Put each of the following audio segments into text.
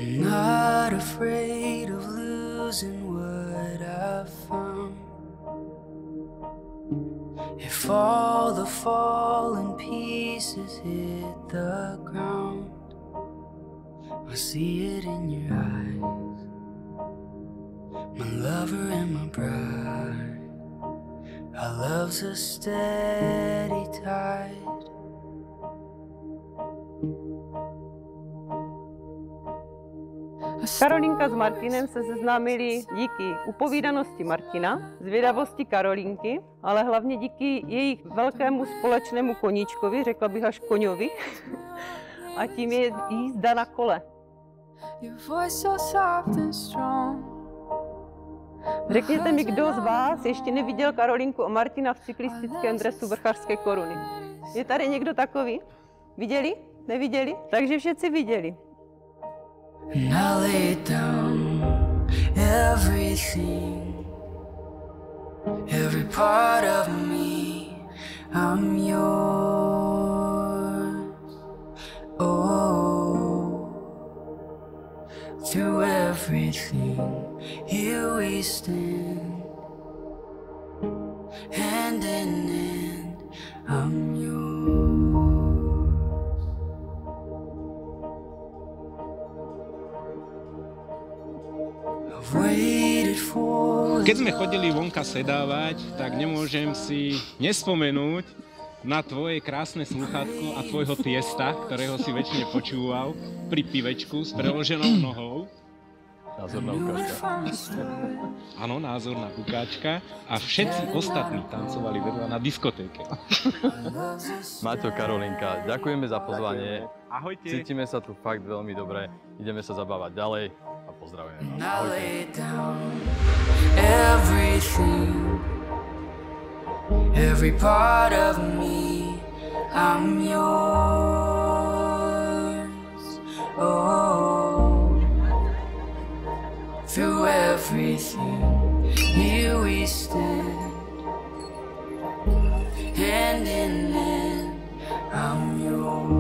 Not afraid of losing what I found. If all the fallen pieces hit the ground, I see it in your eyes, my lover and my bride. Our love's a steady tide. Karolinka s Martinem se seznámili díky upovídanosti Martina, zvědavosti Karolinky, ale hlavně díky jejich velkému společnému koníčkovi, řekla bych až koňovi, a tím je jízda na kole. Řekněte mi, kdo z vás ještě neviděl Karolinku a Martina v cyklistickém dresu vrchařské koruny? Je tady někdo takový? Viděli? Neviděli? Takže všetci viděli. And I lay down everything, every part of me, I'm yours. Oh, through everything, here we stand, hand in hand, I'm yours. Keď sme chodili vonka sedávať, tak nemôžem si nespomenúť na tvoje krásne slúchadko a tvojho tiesta, ktorého si väčšine počúval pri pivečku s preloženou nohou. Názorná ukážka. Áno, názorná ukáčka. A všetci ostatní tancovali vedľa na diskotéke. Maťo, Karolinka, ďakujeme za pozvanie. Ahojte. Cítime sa tu fakt veľmi dobre. Ideme sa zabávať ďalej a pozdravujeme vás. Ahojte. Everything, every part of me, I'm yours. Oh, through everything, here we stand, hand in hand, I'm yours.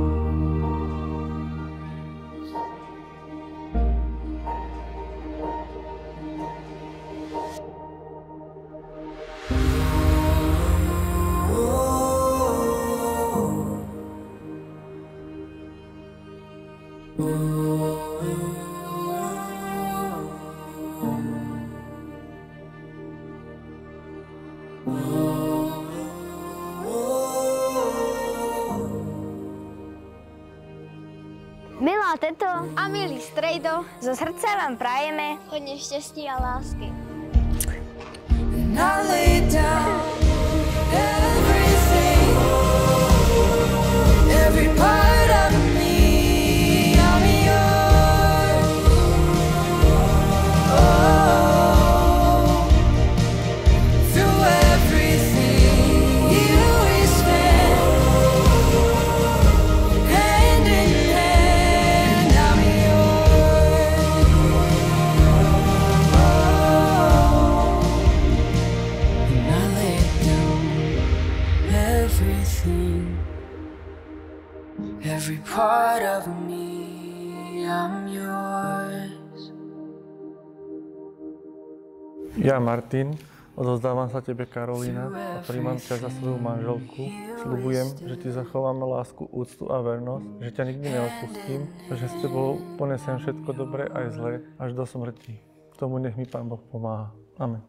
Milá teto a milý strejdo, zo srdca vám prajeme hodne šťastí a lásky. And I lay down everything, every part of me, I'm yours. Oh, through everything, here we stand, hand in hand, I'm yours. Oh, and I lay down everything, every part of me, I'm yours. Ja, Martin, odovzdávam sa tebe, Karolína, a príjmam ťa za svoju manželku. Sľubujem, že ti zachováme lásku, úctu a vernosť, že ťa nikdy neopustím, že s tebou ponesiem všetko dobré aj zlé až do smrti. K tomu nech mi Pán Boh pomáha. Amen.